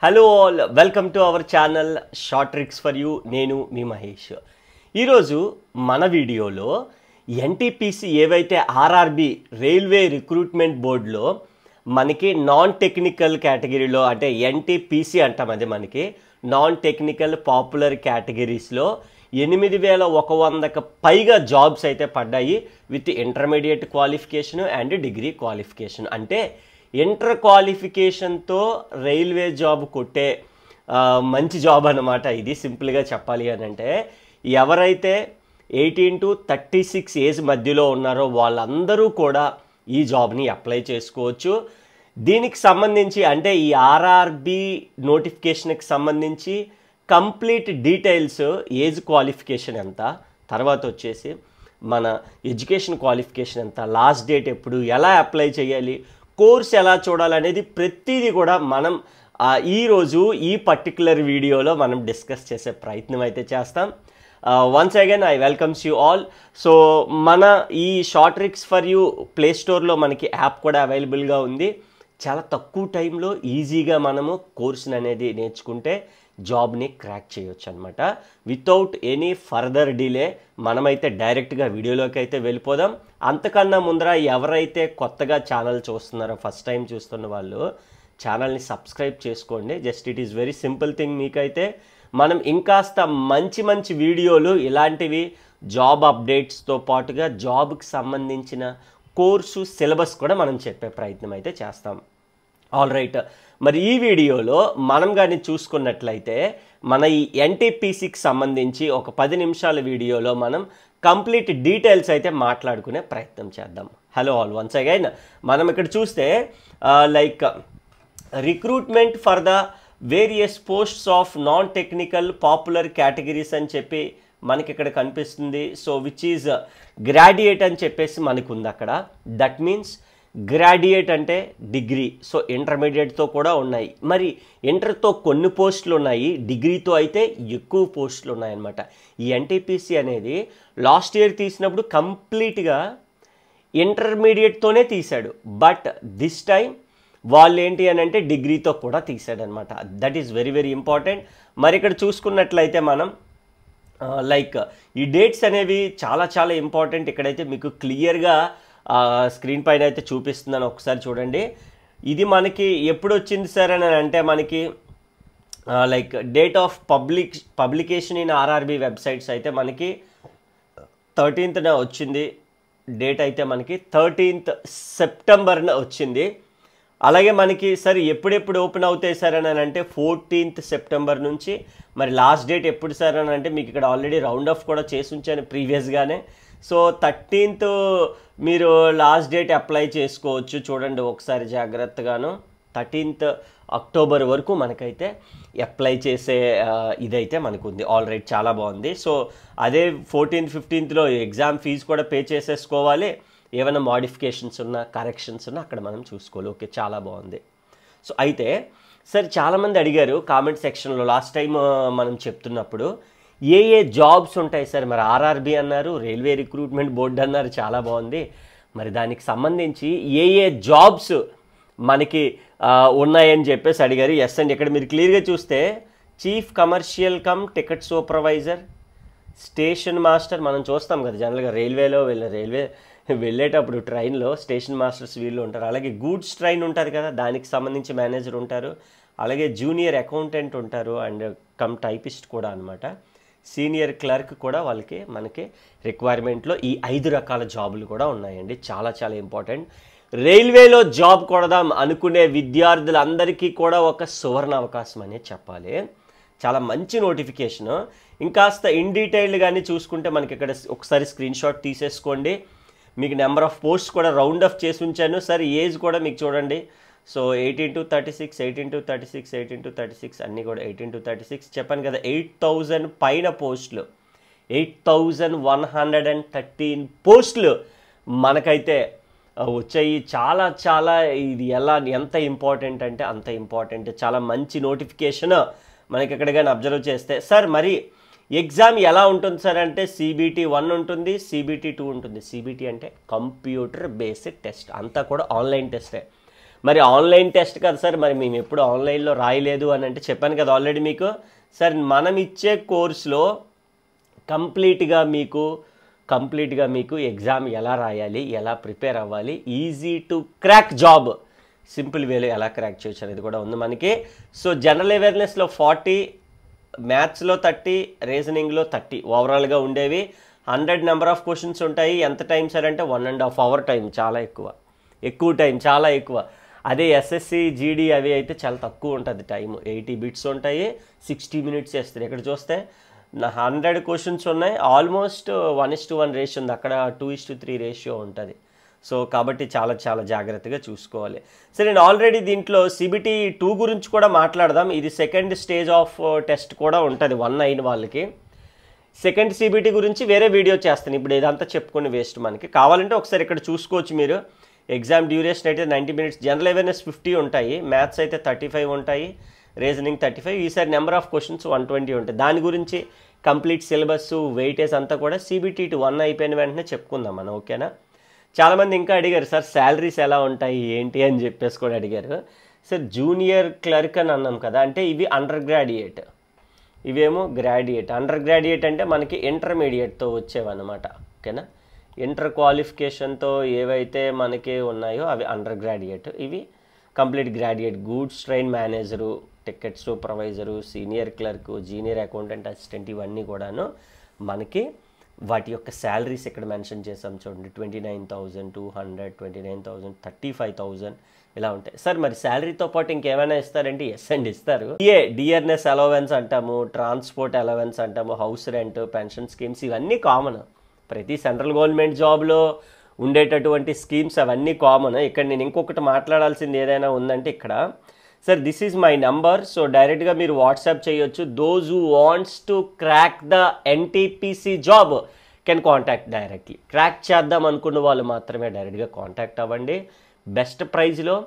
Hello all, welcome to our channel short tricks for you. నేను మీ మహేష్. ఈరోజు మన వీడియోలో ఎన్టీపీసీ ఏవైతే ఆర్ఆర్బి రైల్వే రిక్రూట్మెంట్ బోర్డులో మనకి నాన్ టెక్నికల్ కేటగిరీలో అంటే ఎన్టీపీసీ అంటాం, అది మనకి నాన్ టెక్నికల్ పాపులర్ కేటగిరీస్లో 8100కు పైగా జాబ్స్ అయితే పడ్డాయి with intermediate qualification and degree qualification. అంటే ఇంటర్ క్వాలిఫికేషన్తో రైల్వే జాబ్ కొట్టే మంచి జాబ్ అన్నమాట ఇది. సింపుల్గా చెప్పాలి అని అంటే ఎవరైతే 18 to 36 ఏజ్ మధ్యలో ఉన్నారో వాళ్ళందరూ కూడా ఈ జాబ్ని అప్లై చేసుకోవచ్చు. దీనికి సంబంధించి అంటే ఈ ఆర్ఆర్బి నోటిఫికేషన్కి సంబంధించి కంప్లీట్ డీటెయిల్స్, ఏజ్ క్వాలిఫికేషన్ ఎంత, తర్వాత వచ్చేసి మన ఎడ్యుకేషన్ క్వాలిఫికేషన్ ఎంత, లాస్ట్ డేట్ ఎప్పుడు, ఎలా అప్లై చేయాలి, కోర్స్ ఎలా చూడాలనేది ప్రతిదీ కూడా మనం ఈరోజు ఈ పర్టిక్యులర్ వీడియోలో మనం డిస్కస్ చేసే ప్రయత్నం అయితే చేస్తాం. Once again I welcomes you all. So మన ఈ short tricks for you play స్టోర్లో మనకి యాప్ కూడా అవైలబుల్గా ఉంది. చాలా తక్కువ టైంలో ఈజీగా మనము కోర్సుని అనేది నేర్చుకుంటే జాబ్ని క్రాక్ చేయొచ్చు అనమాట. వితౌట్ ఎనీ ఫర్దర్ డిలే మనమైతే డైరెక్ట్గా వీడియోలోకి అయితే వెళ్ళిపోదాం. అంతకన్నా ముందర ఎవరైతే కొత్తగా ఛానల్ చూస్తున్నారో, ఫస్ట్ టైం చూస్తున్న వాళ్ళు ఛానల్ని సబ్స్క్రైబ్ చేసుకోండి. Just it is very simple thing. మీకైతే మనం ఇంకాస్త మంచి మంచి వీడియోలు ఇలాంటివి జాబ్ అప్డేట్స్తో పాటుగా జాబ్కి సంబంధించిన కోర్సు సిలబస్ కూడా మనం చెప్పే ప్రయత్నం అయితే చేస్తాం. ఆల్ రైట్, మరి ఈ వీడియోలో మనం కానీ చూసుకున్నట్లయితే మన ఈ ఎన్టీపీసీకి సంబంధించి ఒక 10 నిమిషాల వీడియోలో మనం కంప్లీట్ డీటెయిల్స్ అయితే మాట్లాడుకునే ప్రయత్నం చేద్దాం. హలో ఆల్, వన్స్ అగైన్ మనం ఇక్కడ చూస్తే like recruitment for the various posts of non technical popular categories అని చెప్పి మనకి ఇక్కడ కనిపిస్తుంది. సో విచ్ ఈజ్ గ్రాడ్యుయేట్ అని చెప్పేసి మనకు ఉంది అక్కడ. దట్ మీన్స్ గ్రాడ్యుయేట్ అంటే డిగ్రీ, సో ఇంటర్మీడియట్తో కూడా ఉన్నాయి. మరి ఇంటర్తో కొన్ని పోస్టులు ఉన్నాయి, డిగ్రీతో అయితే ఎక్కువ పోస్టులు ఉన్నాయన్నమాట. ఈ ఎన్టీపీసీ అనేది లాస్ట్ ఇయర్ తీసినప్పుడు కంప్లీట్గా ఇంటర్మీడియట్తోనే తీశాడు. బట్ దిస్ టైం వాళ్ళు ఏంటి అని అంటే డిగ్రీతో కూడా తీశాడనమాట. That is very very important. మరి ఇక్కడ చూసుకున్నట్లయితే మనం లైక్ ఈ డేట్స్ అనేవి చాలా చాలా ఇంపార్టెంట్. ఇక్కడైతే మీకు క్లియర్గా స్క్రీన్ పైన అయితే చూపిస్తున్నాను, ఒకసారి చూడండి. ఇది మనకి ఎప్పుడు వచ్చింది సార్ అని అంటే మనకి like date of publication in RRB websites అయితే మనకి 13th వచ్చింది. డేట్ అయితే మనకి 13th September వచ్చింది. అలాగే మనకి సార్ ఎప్పుడెప్పుడు ఓపెన్ అవుతాయి సార్ అని అంటే 14th September నుంచి. మరి లాస్ట్ డేట్ ఎప్పుడు సార్ అని అంటే మీకు ఇక్కడ ఆల్రెడీ రౌండ్ ఆఫ్ కూడా చేసి ఉంచాను ప్రీవియస్గానే. సో 13th మీరు లాస్ట్ డేట్ అప్లై చేసుకోవచ్చు. చూడండి ఒకసారి జాగ్రత్తగాను. 13th October వరకు మనకైతే అప్లై చేసే ఇదైతే మనకు ఉంది. ఆల్ రైట్, చాలా బాగుంది. సో అదే 14th 15th ఎగ్జామ్ ఫీజు కూడా పే చేసేసుకోవాలి. ఏమైనా మోడిఫికేషన్స్ ఉన్నా, కరెక్షన్స్ ఉన్నా అక్కడ మనం చూసుకోవాలి. ఓకే, చాలా బాగుంది. సో అయితే సార్ చాలామంది అడిగారు కామెంట్ సెక్షన్లో లాస్ట్ టైం మనం చెప్తున్నప్పుడు ఏ జాబ్స్ ఉంటాయి సార్, మరి ఆర్ఆర్బి అన్నారు, రైల్వే రిక్రూట్మెంట్ బోర్డు అన్నారు, చాలా బాగుంది. మరి దానికి సంబంధించి ఏ జాబ్స్ మనకి ఉన్నాయని చెప్పేసి అడిగారు. ఎస్ అండి, ఇక్కడ మీరు క్లియర్గా చూస్తే chief commercial come ticket supervisor, station master మనం చూస్తాం కదా జనరల్గా రైల్వేలో వెళ్ళేటప్పుడు ట్రైన్లో స్టేషన్ మాస్టర్స్ వీళ్ళు ఉంటారు. అలాగే గూడ్స్ ట్రైన్ ఉంటారు కదా, దానికి సంబంధించి మేనేజర్ ఉంటారు. అలాగే జూనియర్ అకౌంటెంట్ ఉంటారు అండ్ కమ్ టైపిస్ట్ కూడా అనమాట. సీనియర్ క్లర్క్ కూడా మనకి రిక్వైర్మెంట్లో ఈ 5 రకాల జాబులు కూడా ఉన్నాయండి. చాలా చాలా ఇంపార్టెంట్. రైల్వేలో జాబ్ కొడదాం అనుకునే విద్యార్థులందరికీ కూడా ఒక సువర్ణ అవకాశం అనే చెప్పాలి. చాలా మంచి నోటిఫికేషను. ఇంకాస్త ఇన్ డీటెయిల్డ్ కానీ చూసుకుంటే మనకి ఇక్కడ ఒకసారి స్క్రీన్ షాట్ తీసేసుకోండి. మీకు నెంబర్ ఆఫ్ పోస్ట్స్ కూడా రౌండ్ ఆఫ్ చేసి ఉంచాను. సార్ ఏజ్ కూడా మీకు చూడండి. సో 18 to 36, 18 to 36, 18 to 36 అన్నీ కూడా 18 to 36 చెప్పాను కదా. 8000 పైన పోస్టులు, 8113 పోస్టులు మనకైతే వచ్చాయి. చాలా చాలా ఇది ఎంత ఇంపార్టెంట్ అంటే అంత ఇంపార్టెంట్. చాలా మంచి నోటిఫికేషన్ మనకి ఇక్కడ కానీ అబ్జర్వ్ చేస్తే. సార్ మరి ఎగ్జామ్ ఎలా ఉంటుంది సార్ అంటే CBT 1 ఉంటుంది, CBT 2 ఉంటుంది. CBT అంటే కంప్యూటర్ బేస్డ్ టెస్ట్, అంతా కూడా ఆన్లైన్ టెస్టే. మరి ఆన్లైన్ టెస్ట్ కదా సార్, మరి మేము ఎప్పుడు ఆన్లైన్లో రాయలేదు అని అంటే చెప్పాను కదా ఆల్రెడీ మీకు. సార్ మనం ఇచ్చే కోర్సులో కంప్లీట్గా మీకు ఎగ్జామ్ ఎలా రాయాలి, ఎలా ప్రిపేర్ అవ్వాలి, easy to crack job, simple వేలో ఎలా క్రాక్ చేయొచ్చు అనేది కూడా ఉంది మనకి. సో జనరల్ అవేర్నెస్లో 40, మ్యాథ్స్లో 30, రీజనింగ్లో 30 ఓవరాల్గా ఉండేవి. 100 నెంబర్ ఆఫ్ క్వశ్చన్స్ ఉంటాయి. ఎంత టైం సార్ అంటే 1.5 hour టైం, చాలా ఎక్కువ టైం, చాలా ఎక్కువ. అదే ఎస్ఎస్సి జీడీ అవి అయితే చాలా తక్కువ ఉంటుంది టైం, 80 bits ఉంటాయి, 60 minutes వేస్తారు. ఇక్కడ చూస్తే 100 క్వశ్చన్స్ ఉన్నాయి, ఆల్మోస్ట్ 1:1 రేషియో ఉంది, అక్కడ 2:3 రేషియో ఉంటుంది. సో కాబట్టి చాలా జాగ్రత్తగా చూసుకోవాలి. సరే, నేను ఆల్రెడీ దీంట్లో CBT 2 గురించి కూడా మాట్లాడదాం. ఇది సెకండ్ స్టేజ్ ఆఫ్ టెస్ట్ కూడా ఉంటుంది 1 అయిన వాళ్ళకి. సెకండ్ CBT గురించి వేరే వీడియో చేస్తాను, ఇప్పుడు ఇదంతా చెప్పుకుని వేస్ట్ మనకి. కావాలంటే ఒకసారి ఇక్కడ చూసుకోవచ్చు మీరు. ఎగ్జామ్ డ్యూరేషన్ అయితే 90 minutes, జనరల్ అవేర్నెస్ 50 ఉంటాయి, మ్యాథ్స్ అయితే 35 ఉంటాయి, రీజనింగ్ 35. ఈసారి నెంబర్ ఆఫ్ క్వశ్చన్స్ 120 ఉంటాయి. దాని గురించి కంప్లీట్ సిలబస్, వెయిటేజ్ అంతా కూడా CBT 1 అయిపోయిన వెంటనే చెప్పుకుందాం మనం, ఓకేనా? చాలామంది ఇంకా అడిగారు సార్ శాలరీస్ ఎలా ఉంటాయి ఏంటి అని చెప్పేసి కూడా అడిగారు. సార్ జూనియర్ క్లర్క్ అని అన్నాం కదా, అంటే ఇవి అండర్ గ్రాడ్యుయేట్, ఇవేమో గ్రాడ్యుయేట్. అండర్ గ్రాడ్యుయేట్ అంటే మనకి ఇంటర్మీడియట్తో వచ్చేవన్నమాట, ఓకేనా? ఇంటర్ క్వాలిఫికేషన్తో ఏవైతే మనకి ఉన్నాయో అవి అండర్ గ్రాడ్యుయేట్. ఇవి complete graduate. Goods train manager, ticket supervisor, senior clerk, junior accountant assistant, ఇవన్నీ కూడాను మనకి వాటి యొక్క శాలరీస్ ఇక్కడ మెన్షన్ చేసాం చూడండి. 29,200, 29,000, 35,000 ఇలా ఉంటాయి. సార్ మరి శాలరీతో పాటు ఇంకేమైనా ఇస్తారంటే ఎస్ అండి, ఇస్తారు. డిఆర్ఎస్ అలవెన్స్ అంటాము, ట్రాన్స్పోర్ట్ అలవెన్స్ అంటాము, హౌస్ రెంట్, పెన్షన్ స్కీమ్స్, ఇవన్నీ కామన్. ప్రతి సెంట్రల్ గవర్నమెంట్ జాబ్లో ఉండేటటువంటి స్కీమ్స్ అవన్నీ కామన్. ఇక్కడ నేను ఇంకొకటి మాట్లాడాల్సింది ఏదైనా ఉందంటే ఇక్కడ, sir this is my number, so డైరెక్ట్గా మీరు వాట్సాప్ చేయొచ్చు. Those who wants to crack the NTPC job can contact directly. Crack చేద్దాం అనుకున్న వాళ్ళు మాత్రమే డైరెక్ట్గా కాంటాక్ట్ అవ్వండి. బెస్ట్ ప్రైజ్లో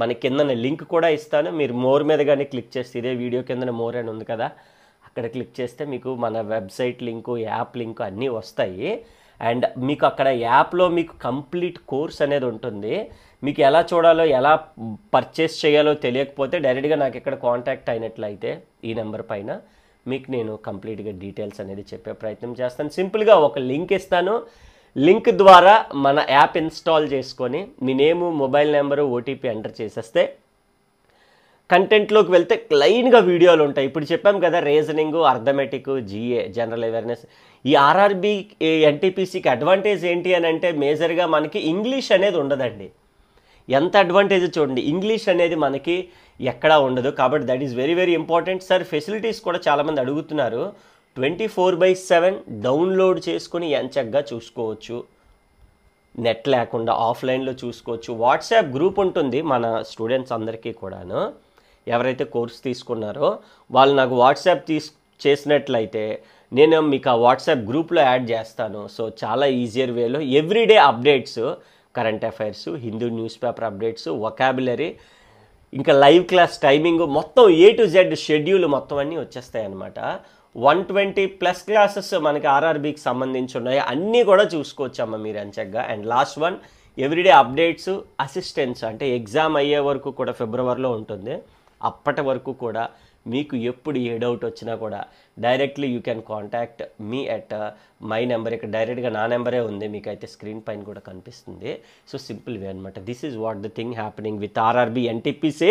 మన కింద లింక్ కూడా ఇస్తాను, మీరు మోర్ మీద కానీ క్లిక్ చేస్తే, ఇదే వీడియో కింద మోర్ అని ఉంది కదా, అక్కడ క్లిక్ చేస్తే మీకు మన వెబ్సైట్ లింకు, యాప్ లింకు అన్నీ వస్తాయి. అండ్ మీకు అక్కడ యాప్లో మీకు కంప్లీట్ కోర్స్ అనేది ఉంటుంది. మీకు ఎలా చూడాలో, ఎలా పర్చేస్ చేయాలో తెలియకపోతే డైరెక్ట్గా నాకు ఇక్కడ కాంటాక్ట్ అయినట్లయితే ఈ నెంబర్ పైన మీకు నేను కంప్లీట్గా డీటెయిల్స్ అనేది చెప్పే ప్రయత్నం చేస్తాను. సింపుల్గా ఒక లింక్ ఇస్తాను, లింక్ ద్వారా మన యాప్ ఇన్స్టాల్ చేసుకొని మీ నేము, మొబైల్ నెంబరు, OTP ఎంటర్ చేసేస్తే కంటెంట్లోకి వెళ్తే క్లైన్గా వీడియోలు ఉంటాయి. ఇప్పుడు చెప్పాం కదా, reasoning, arithmetic, GA, general awareness. ఈ RRB NTPCకి అడ్వాంటేజ్ ఏంటి అని అంటే మేజర్గా మనకి ఇంగ్లీష్ అనేది ఉండదండి. ఎంత అడ్వాంటేజ్ చూడండి, ఇంగ్లీష్ అనేది మనకి ఎక్కడా ఉండదు. కాబట్టి that is very important. Sir facilities కూడా చాలామంది అడుగుతున్నారు. 24/7 డౌన్లోడ్ చేసుకుని ఎంచక్గా చూసుకోవచ్చు, నెట్ లేకుండా ఆఫ్లైన్లో చూసుకోవచ్చు. వాట్సాప్ గ్రూప్ ఉంటుంది మన స్టూడెంట్స్ అందరికీ కూడాను. ఎవరైతే కోర్స్ తీసుకున్నారో వాళ్ళు నాకు వాట్సాప్ చేసినట్లయితే నేను మీకు ఆ వాట్సాప్ గ్రూప్లో యాడ్ చేస్తాను. సో చాలా ఈజియర్ వేలో everyday updates, current affairs, Hindu news paper updates, vocabulary, ఇంకా లైవ్ క్లాస్ టైమింగ్, మొత్తం A to Z షెడ్యూల్ మొత్తం అన్నీ వచ్చేస్తాయి అన్నమాట. 120+ క్లాసెస్ మనకి RRBకి సంబంధించి ఉన్నాయి, అన్నీ కూడా చూసుకోవచ్చమ్మా మీరు ఎంచక్గా. And last one, everyday updates, assistance, అంటే ఎగ్జామ్ అయ్యే వరకు కూడా ఫిబ్రవరిలో ఉంటుంది. అప్పటి వరకు కూడా మీకు ఎప్పుడు ఏ డౌట్ వచ్చినా కూడా directly you can contact me at my number. ఇక్కడ డైరెక్ట్గా నా నెంబరే ఉంది, మీకు అయితే స్క్రీన్ పైన కూడా కనిపిస్తుంది. సో సింపుల్ వే అనమాట. This is what the thing happening with RRB NTPC.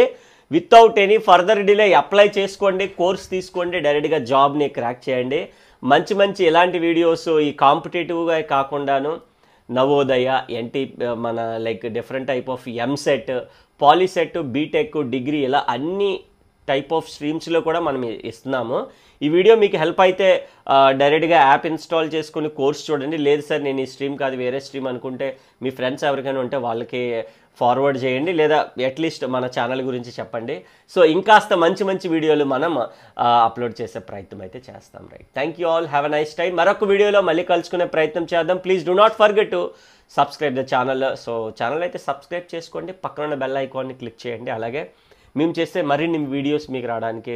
Without any further delay apply చేసుకోండి, కోర్స్ తీసుకోండి, డైరెక్ట్గా జాబ్ని క్రాక్ చేయండి. మంచి ఇలాంటి వీడియోస్ ఈ కాంపిటేటివ్గా కాకుండాను నవోదయ, మన like different type of MSET, Polycet, BTech, degree, ఇలా అన్ని టైప్ ఆఫ్ స్ట్రీమ్స్లో కూడా మనం ఇస్తున్నాము. ఈ వీడియో మీకు హెల్ప్ అయితే డైరెక్ట్గా యాప్ ఇన్స్టాల్ చేసుకుని కోర్స్ చూడండి. లేదు సార్ నేను ఈ స్ట్రీమ్ కాదు వేరే స్ట్రీమ్ అనుకుంటే మీ ఫ్రెండ్స్ ఎవరికైనా ఉంటే వాళ్ళకి ఫార్వర్డ్ చేయండి, లేదా అట్లీస్ట్ మన ఛానల్ గురించి చెప్పండి. సో ఇంకాస్త మంచి వీడియోలు మనం అప్లోడ్ చేసే ప్రయత్నం అయితే చేస్తాం. Right, thank you all, have a nice time. మరొక వీడియోలో మళ్ళీ కలుసుకునే ప్రయత్నం చేద్దాం. Please do not forget to subscribe the channel. So channel అయితే సబ్స్క్రైబ్ చేసుకోండి, పక్కన ఉన్న బెల్ ఐకాన్ని క్లిక్ చేయండి. అలాగే మేము చేస్తే మరిన్ని వీడియోస్ మీకు రావడానికి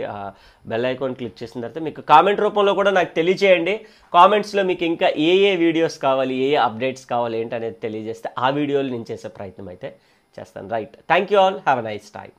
బెల్ ఐకాన్ క్లిక్ చేసిన తర్వాత మీకు కామెంట్ రూపంలో కూడా నాకు తెలియచేయండి. కామెంట్స్లో మీకు ఇంకా ఏ వీడియోస్ కావాలి, ఏ అప్డేట్స్ కావాలి ఏంటనేది తెలియజేస్తే ఆ వీడియోలు నేను చేసే ప్రయత్నం అయితే చేస్తాను. Right, thank you all, have a nice time.